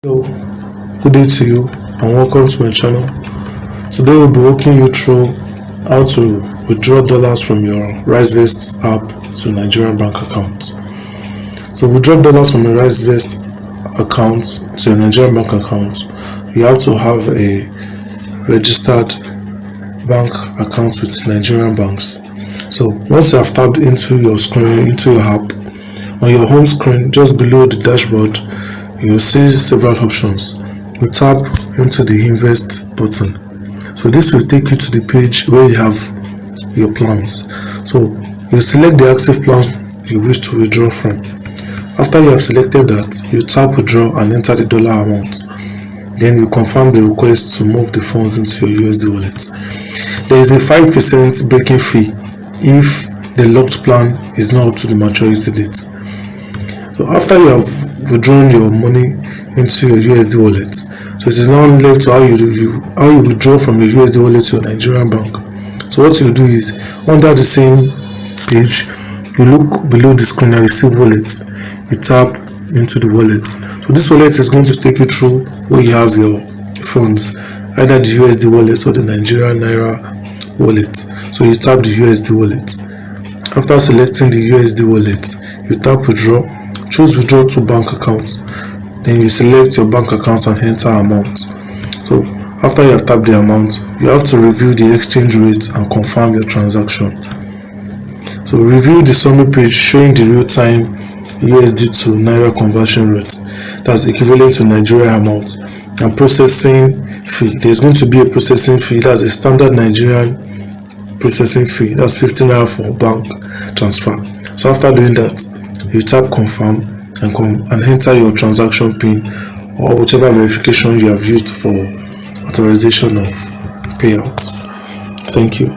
Hello, good day to you and welcome to my channel. Today we'll be walking you through how to withdraw dollars from your Risevest app to Nigerian bank account. To withdraw dollars from your Risevest account to your Nigerian bank account, you have to have a registered bank account with Nigerian banks. So once you have tapped into your screen, into your app, on your home screen just below the dashboard, you will see several options. You tap into the invest button. So this will take you to the page where you have your plans. So you select the active plan you wish to withdraw from. After you have selected that, you tap withdraw and enter the dollar amount. Then you confirm the request to move the funds into your USD wallet. There is a 5% breaking fee if the locked plan is not up to the maturity date. So after you have withdrawn your money into your USD wallet, so it is now left to how you withdraw from your USD wallet to your Nigerian bank. So what you do is, under the same page, you look below the screen and you see wallet. You tap into the wallet. So this wallet is going to take you through where you have your funds, either the USD wallet or the Nigerian naira wallet. So you tap the USD wallet. After selecting the USD wallet, you tap withdraw. Choose withdraw to bank account. Then you select your bank account and enter amount. So after you have tapped the amount, you have to review the exchange rate and confirm your transaction. So review the summary page showing the real-time USD to naira conversion rate, that's equivalent to Nigerian amount, and processing fee. There's going to be a processing fee, that's a standard Nigerian processing fee, that's 15 naira for bank transfer. So after doing that, you tap confirm and enter your transaction PIN or whichever verification you have used for authorization of payouts. Thank you.